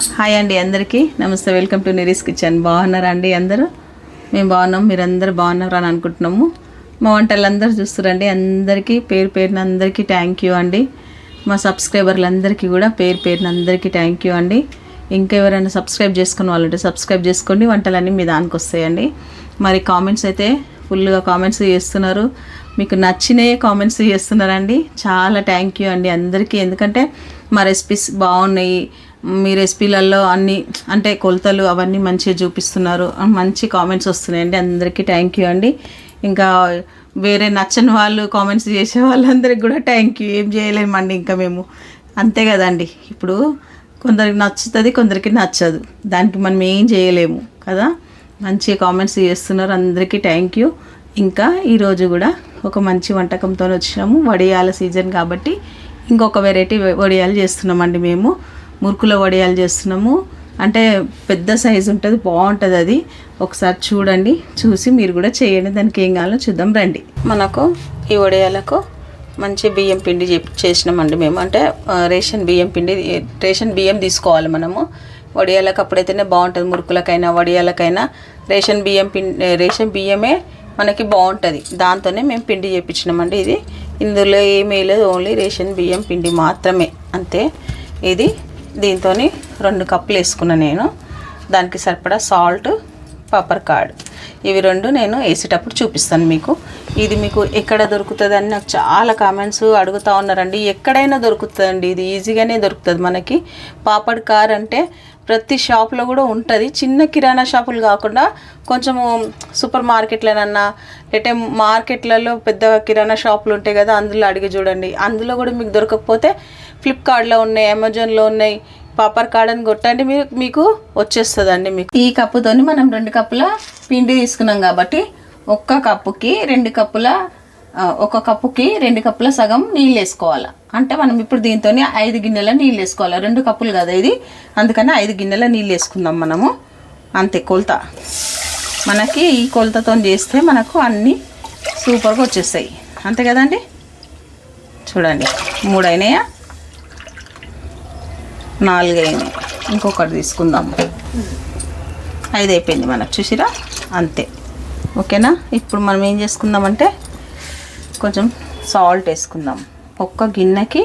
Hi అండి అందరికీ నమస్తే. Welcome to Niri's kitchen. బాగున్నారా అండి అందరూ? మేము బాగున్నాం, మీరందరూ బాగున్నారు అని అనుకుంటున్నాము. మా వంటలు అందరూ చూస్తారండి. అందరికీ పేరు పేరున అందరికీ థ్యాంక్ యూ అండి. మా సబ్స్క్రైబర్లందరికీ కూడా పేరు పేరున అందరికీ థ్యాంక్ యూ అండి. ఇంకా ఎవరైనా సబ్స్క్రైబ్ చేసుకున్న వాళ్ళు ఉంటే సబ్స్క్రైబ్ చేసుకోండి. వంటలన్నీ మీ దానికి వస్తాయండి. మరి కామెంట్స్ అయితే ఫుల్గా కామెంట్స్ చేస్తున్నారు. మీకు నచ్చినవి కామెంట్స్ చేస్తున్నారండి. చాలా థ్యాంక్ యూ అండి అందరికీ. ఎందుకంటే మా రెసిపీస్ బాగున్నాయి, మీ రెసిపీలలో అన్నీ అంటే కొలతలు అవన్నీ మంచిగా చూపిస్తున్నారు, మంచి కామెంట్స్ వస్తున్నాయండి. అందరికీ థ్యాంక్ యూ అండి. ఇంకా వేరే నచ్చని వాళ్ళు కామెంట్స్ చేసే వాళ్ళందరికీ కూడా థ్యాంక్ యూ. ఏం చేయలేమండి ఇంకా మేము, అంతే కదండి. ఇప్పుడు కొందరికి నచ్చుతుంది, కొందరికి నచ్చదు, దానికి మనం ఏం చేయలేము కదా. మంచి కామెంట్స్ చేస్తున్నారు, అందరికీ థ్యాంక్ యూ. ఇంకా ఈరోజు కూడా ఒక మంచి వంటకంతో వచ్చినాము. వడియాల సీజన్ కాబట్టి ఇంకొక వెరైటీ వడియాలు చేస్తున్నామండి. మేము మురుకుల వడియాలు చేస్తున్నాము. అంటే పెద్ద సైజు ఉంటుంది, బాగుంటుంది అది. ఒకసారి చూడండి, చూసి మీరు కూడా చేయండి. దానికి ఏం కావాలో చూద్దాం రండి. మనకు ఈ వడియాలకు మంచి బియ్యం పిండి చేసినామండి మేము. అంటే రేషన్ బియ్యం పిండి, రేషన్ బియ్యం తీసుకోవాలి మనము. వడియాలకు అప్పుడైతేనే బాగుంటుంది. మురుకులకైనా వడియాలకైనా రేషన్ బియ్యమే మనకి బాగుంటుంది. దాంతోనే మేము పిండి చేయించినామండి. ఇది ఇందులో ఏమీ లేదు, ఓన్లీ రేషన్ బియ్యం పిండి మాత్రమే, అంతే. ఇది దీంతో 2 కప్పులు వేసుకున్నా నేను. దానికి సరిపడా సాల్ట్, పేపర్ కార్డ్, ఇవి 2 నేను వేసేటప్పుడు చూపిస్తాను మీకు. ఇది మీకు ఎక్కడ దొరుకుతుంది అని నాకు చాలా కామెంట్స్ అడుగుతూ ఉన్నారండి. ఎక్కడైనా దొరుకుతుందండి, ఇది ఈజీగానే దొరుకుతుంది మనకి. పాపడ్ కార్ అంటే ప్రతి షాప్లో కూడా ఉంటుంది. చిన్న కిరాణా షాపులు కాకుండా కొంచెము సూపర్ మార్కెట్లనన్నా లేకపోతే మార్కెట్లలో పెద్ద కిరాణా షాపులు ఉంటాయి కదా, అందులో అడిగి చూడండి. అందులో కూడా మీకు దొరకకపోతే ఫ్లిప్కార్ట్లో ఉన్నాయి, అమెజాన్లో ఉన్నాయి. పాపర్ కార్డ్ అని కొట్టండి, మీకు వచ్చేస్తుందండి. మీకు ఈ కప్పుతోని మనం 2 కప్పుల పిండి తీసుకున్నాం కాబట్టి ఒక కప్పుకి 2 కప్పుల సగం నీళ్ళు వేసుకోవాలి. అంటే మనం ఇప్పుడు దీంతో 5 గిన్నెల నీళ్ళు వేసుకోవాలి. 2 కప్పులు కదా ఇది, అందుకని 5 గిన్నెల నీళ్ళు వేసుకుందాం మనము. అంతే కొలత. మనకి ఈ కొలతతో చేస్తే మనకు అన్నీ సూపర్గా వచ్చేస్తాయి, అంతే కదండి. చూడండి, 3 అయినాయా, 4 అయినాయి. ఇంకొకటి తీసుకుందాము. 5 అయిపోయింది మనకు, చూసిరా, అంతే. ఓకేనా. ఇప్పుడు మనం ఏం చేసుకుందామంటే కొంచెం సాల్ట్ వేసుకుందాం. ఒక్క గిన్నెకి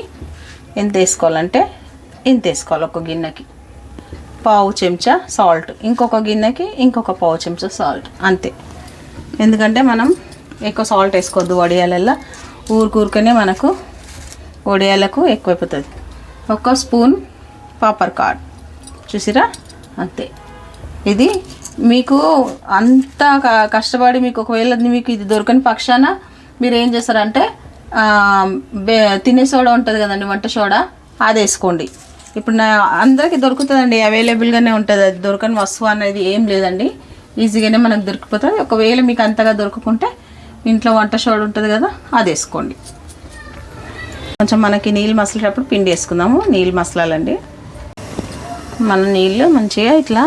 ఎంత వేసుకోవాలంటే ఇంత వేసుకోవాలి. ఒక గిన్నెకి 1/2 చెంచా సాల్ట్, ఇంకొక గిన్నెకి ఇంకొక 1/2 చెంచా సాల్ట్, అంతే. ఎందుకంటే మనం ఎక్కువ సాల్ట్ వేసుకోవద్దు వడియాలల్లో, ఊరికనే మనకు వడియాలకు ఎక్కువైపోతుంది. 1 స్పూన్ పేపర్ కార్డ్, చూసిరా, అంతే. ఇది మీకు అంత కష్టపడి మీకు ఒకవేళ మీకు ఇది దొరకని పక్షాన మీరు ఏం చేస్తారంటే తినే సోడా ఉంటుంది కదండి, వంట సోడా, అది వేసుకోండి. ఇప్పుడు అందరికీ దొరుకుతుందండి, అవైలబుల్గానే ఉంటుంది. అది దొరకని వస్తువు అనేది ఏం లేదండి, ఈజీగానే మనకు దొరికిపోతుంది. ఒకవేళ మీకు అంతగా దొరకకుంటే ఇంట్లో వంట సోడా ఉంటుంది కదా, అది వేసుకోండి. కొంచెం మనకి నీళ్ళు మసలేటప్పుడు పిండి వేసుకుందాము. నీళ్ళు మసలాలండి. మన నీళ్ళు మంచిగా ఇట్లా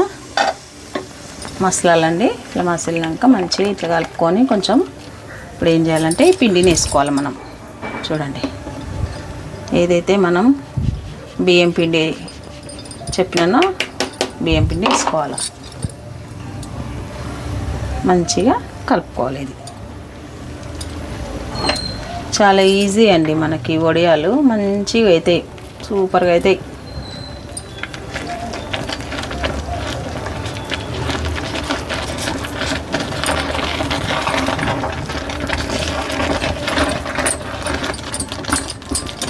మసలాలండి. ఇట్లా మసిలినాక మంచిగా ఇట్లా కలుపుకొని కొంచెం ఇప్పుడు ఏం చేయాలంటే ఈ పిండిని వేసుకోవాలి మనం. చూడండి, ఏదైతే మనం బియ్యం పిండి చెప్పినానో బియ్యం పిండి వేసుకోవాలి. మంచిగా కలుపుకోవాలి. ఇది చాలా ఈజీ అండి. మనకి వడియాలు మంచిగా అవుతాయి, సూపర్గా అవుతాయి.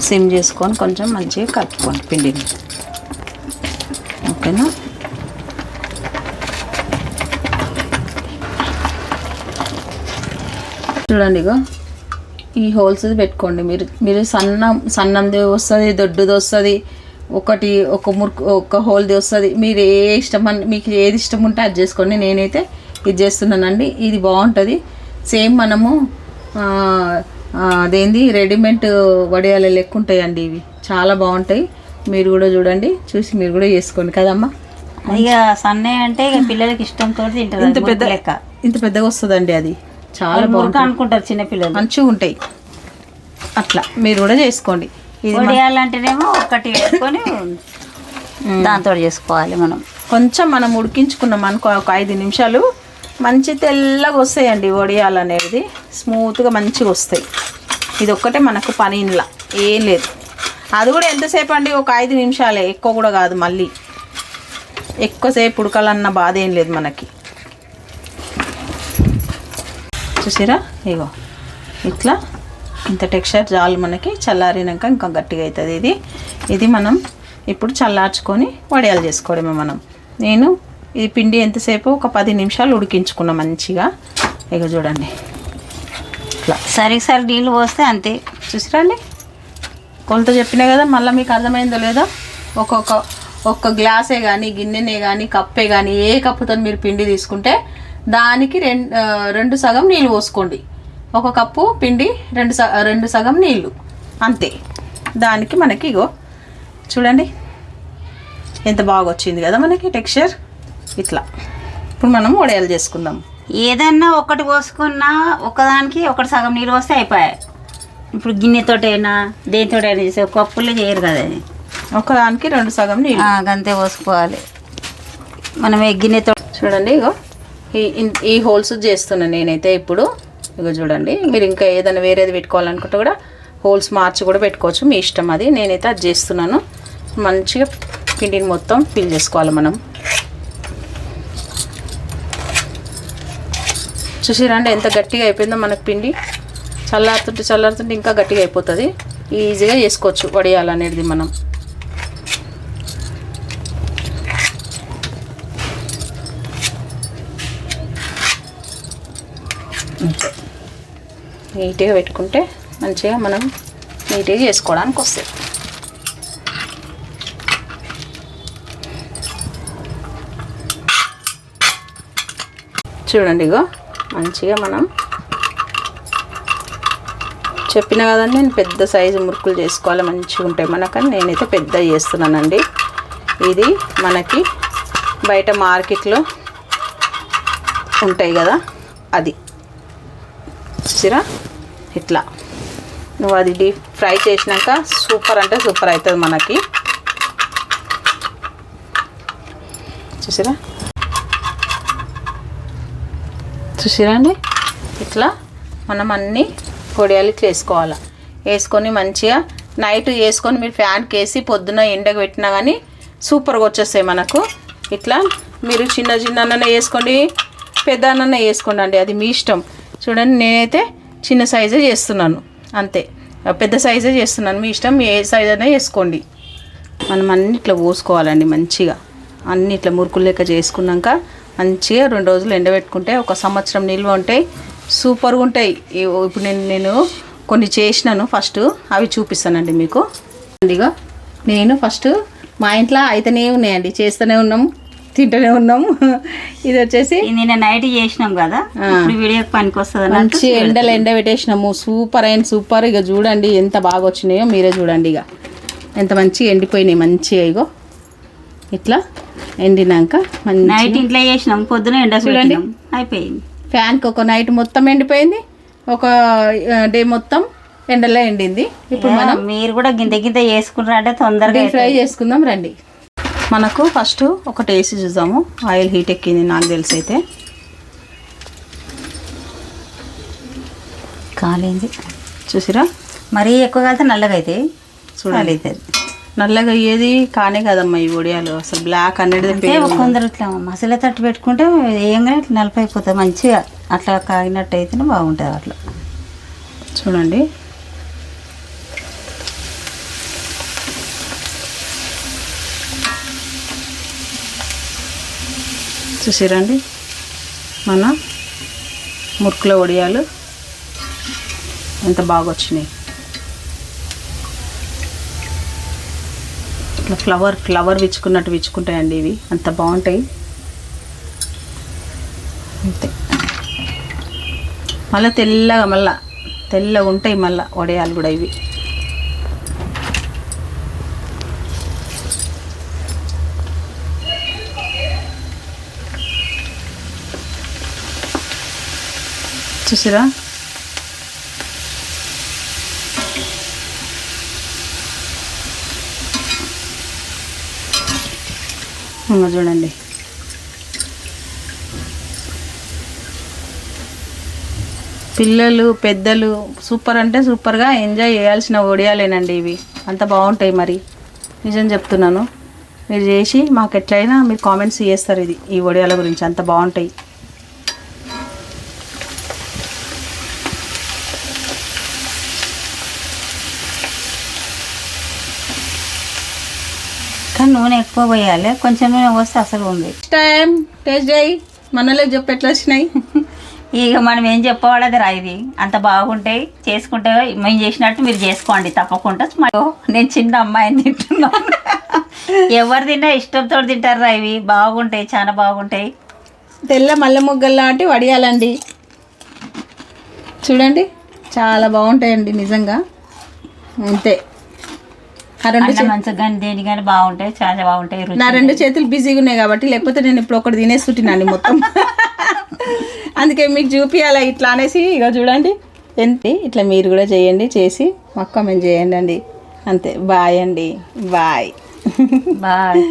సిమ్ చేసుకొని కొంచెం మంచిగా కలుపుకోండి పిండిని. ఓకేనా. చూడండి, ఇగో ఈ హోల్స్ పెట్టుకోండి. మీరు సన్నంది వస్తుంది, దొడ్డుది వస్తుంది, ఒక హోల్ది వస్తుంది. మీరు మీకు ఏది ఇష్టం ఉంటే అది చేసుకోండి. నేనైతే ఇది చేస్తున్నానండి. ఇది బాగుంటుంది. సేమ్ మనము అదేంది రెడీమేడ్ వడియాలు లెక్క ఉంటాయండి. ఇవి చాలా బాగుంటాయి. మీరు కూడా చూడండి, చూసి మీరు కూడా చేసుకోండి కదమ్మా. ఇక సన్నే అంటే ఇక పిల్లలకి ఇష్టంతో తింటారు. ఇంత పెద్దగా వస్తుందండి, అది చాలా బాగుంటుంది అనుకుంటారు చిన్నపిల్లలు, మంచిగా ఉంటాయి. అట్లా మీరు కూడా చేసుకోండి. వడియాలంటేనేమో ఒకటి వేసుకొని దాంతో చేసుకోవాలి మనం. కొంచెం మనం ఉడికించుకున్నాం అనుకో, ఒక 5 నిమిషాలు మంచి తెల్లగా వస్తాయండి వడియాలు అనేది, స్మూత్గా మంచిగా వస్తాయి. ఇది ఒక్కటే మనకు పని ఇంట్లో ఏం లేదు. అది కూడా ఎంతసేపు అండి, ఒక 5 నిమిషాలే, ఎక్కువ కూడా కాదు. మళ్ళీ ఎక్కువసేపు ఉడకాలన్న బాధ ఏం లేదు మనకి. చూసారా, ఇగో ఇట్లా ఇంత టెక్స్చర్ చాలు మనకి. చల్లారినాక ఇంకా గట్టిగా అవుతుంది ఇది మనం ఇప్పుడు చల్లార్చుకొని వడియాలు చేసుకోవడమే మనం. నేను ఈ పిండి ఎంతసేపు, ఒక 10 నిమిషాలు ఉడికించుకున్నా మంచిగా. ఇక చూడండి ఇట్లా సరి నీళ్ళు పోస్తే అంతే. చూసిరండి, కొలత చెప్పినా కదా, మళ్ళీ మీకు అర్థమైందో లేదో. ఒక్క గ్లాసే కానీ, గిన్నెనే కానీ, కప్పే కానీ, ఏ కప్పుతో మీరు పిండి తీసుకుంటే దానికి రెండు సగం నీళ్ళు పోసుకోండి. ఒక కప్పు పిండి రెండు సగం నీళ్ళు అంతే. దానికి మనకి ఇగో చూడండి ఎంత బాగా వచ్చింది కదా మనకి టెక్స్చర్. ఇట్లా ఇప్పుడు మనం వడియాలు చేసుకుందాం. ఏదన్నా ఒకటి పోసుకున్నా ఒకదానికి ఒకటి సగం నీళ్ళు పోస్తే అయిపోయాయి. ఇప్పుడు గిన్నెతోటైనా దేనితోటైనా చేసే కప్పులే చేయరు కదా, ఒకదానికి 2 సగం నీళ్ళు అంతే పోసుకోవాలి మనం. గిన్నెతో చూడండి ఇగో ఈ హోల్స్ చేస్తున్నాను నేనైతే ఇప్పుడు. ఇగో చూడండి, మీరు ఇంకా ఏదైనా వేరేది పెట్టుకోవాలనుకుంటే కూడా హోల్స్ మార్చి కూడా పెట్టుకోవచ్చు, మీ ఇష్టం అది. నేనైతే అది చేస్తున్నాను. మంచిగా పిండిని మొత్తం ఫిల్ చేసుకోవాలి మనం. చూసిరండి ఎంత గట్టిగా అయిపోయిందో మనకు పిండి. చల్లారుతుంటే ఇంకా గట్టిగా అయిపోతుంది. ఈజీగా చేసుకోవచ్చు వడియాలు అనేది మనం. నీట్గా పెట్టుకుంటే మంచిగా మనం నీట్గా చేసుకోవడానికి వస్తుంది. చూడండి ఇగో మంచిగా మనం చెప్పిన కదండి, నేను పెద్ద సైజు మురుకులు చేసుకోవాలి, మంచిగా ఉంటాయి మనకని నేనైతే పెద్ద చేస్తున్నానండి. ఇది మనకి బయట మార్కెట్లో ఉంటాయి కదా, అది చూసిరా ఇట్లా. నువ్వు అది డీప్ ఫ్రై చేసినాక సూపర్ అంటే సూపర్ అవుతుంది మనకి. చూసిరా అండి, ఇట్లా మనం అన్నీ వడియాలు ఇట్లా వేసుకొని మంచిగా నైట్ వేసుకొని మీరు ఫ్యాన్కి వేసి పొద్దున ఎండకు పెట్టినా కానీ సూపర్గా వచ్చేస్తాయి మనకు. ఇట్లా మీరు చిన్న వేసుకోండి, పెద్ద అన్న వేసుకోండి అండి, అది మీ ఇష్టం. చూడండి నేనైతే చిన్న సైజే చేస్తున్నాను అంతే, పెద్ద సైజే చేస్తున్నాను, మీ ఇష్టం, ఏ సైజ్ అయినా వేసుకోండి. మనం అన్ని ఇట్లా పోసుకోవాలండి మంచిగా. అన్ని ఇట్లా మురుకులు లెక్క చేసుకున్నాక మంచిగా 2 రోజులు ఎండబెట్టుకుంటే 1 సంవత్సరం నిల్వ ఉంటాయి, సూపర్గా ఉంటాయి. ఇప్పుడు నేను కొన్ని చేసినాను, ఫస్ట్ అవి చూపిస్తానండి మీకు. ఇదిగో నేను ఫస్ట్ మా ఇంట్లో అయితేనే ఉన్నాయండి, చేస్తూనే ఉన్నాము, తింటూనే ఉన్నాము. ఇది వచ్చేసి నిన్న నైట్ చేసినాం కదా, వీడియోకి పనికి వస్తుంది. మంచి ఎండలు ఎండబెట్టేసినాము, సూపర్ అయిన సూపర్. ఇక చూడండి ఎంత బాగా వచ్చినాయో మీరే చూడండి. ఇక ఎంత మంచిగా ఎండిపోయినాయి మంచిగా. ఇగో ఇట్లా ఎండినాక నైట్ ఇంట్లో చేసినాం, పొద్దున ఎండ చూడండి అయిపోయింది. ఫ్యాన్కి ఒక నైట్ మొత్తం ఎండిపోయింది, ఒక డే మొత్తం ఎండలో ఎండింది. ఇప్పుడు మనం మీరు కూడా గింత చేసుకుంటారంటే తొందరగా ఫ్రై చేసుకుందాం రండి. మనకు ఫస్ట్ ఒకటి వేసి చూద్దాము. ఆయిల్ హీట్ ఎక్కింది నాకు తెలిసి అయితే. కాలేంది చూసిరా, మరీ ఎక్కువ కాలితే నల్లగా అయితే చూడాలి. నల్లగా అయ్యేది కానే కదమ్మా ఈ వడియాలు, అసలు బ్లాక్ అనేది. కొందరు ఇట్లా మసాలా తట్టు పెట్టుకుంటే ఏంగా ఇట్లా నలుపు అయిపోతుంది మంచిగా. అట్లా కాగినట్టు అయితేనే బాగుంటుంది. అట్లా చూడండి చూసిరండి మన మురుకుల వడియాలు ఎంత బాగా వచ్చినాయి. ఇట్లా ఫ్లవర్ విచ్చుకున్నట్టు విచ్చుకుంటాయండి ఇవి, అంత బాగుంటాయి. అంతే మళ్ళీ తెల్లగా ఉంటాయి మళ్ళీ వడియాలు కూడా ఇవి. చూసిరా ఇంకా చూడండి పిల్లలు పెద్దలు సూపర్ అంటే సూపర్గా ఎంజాయ్ చేయాల్సిన వడియాలేనండి ఇవి. అంత బాగుంటాయి. మరి నిజం చెప్తున్నాను, మీరు చేసి మాకు ఎట్లయినా మీరు కామెంట్స్ చేస్తారు ఇది ఈ వడియాల గురించి. అంత బాగుంటాయి. కానీ నూనె ఎక్కువ పోయాలి, కొంచెం నూనె పోస్తే అసలు ఉంది. టైం టేస్ట్ చేయి, మనలోకి చెప్పు ఎట్లా వచ్చినాయి. ఇక మనం ఏం చెప్పవాలది రా, ఇది అంత బాగుంటాయి. చేసుకుంటే మేము చేసినట్టు మీరు చేసుకోండి తప్పకుండా. నేను చిన్న అమ్మాయిని తింటున్నాను. ఎవరు తిన్నా ఇష్టంతో తింటారు రా, ఇవి బాగుంటాయి, చాలా బాగుంటాయి. తెల్ల మల్లె మొగ్గలు లాంటి వడియాలండి. చూడండి చాలా బాగుంటాయండి నిజంగా. అంతే, మంచిగా కానీ దేని కానీ బాగుంటాయి, చాలా బాగుంటాయి. నా 2 చేతులు బిజీగా ఉన్నాయి కాబట్టి, లేకపోతే నేను ఇప్పుడు ఒకటి తినేస్తుంటున్నాను మొత్తం. అందుకే మీకు చూపించాలి ఇట్లా అనేసి. ఇక చూడండి ఎంత ఇట్లా మీరు కూడా చేయండి, చేసి మాకు కామెంట్ చేయండి అండి. అంతే. బాయ్ అండి, బాయ్. బాయ్.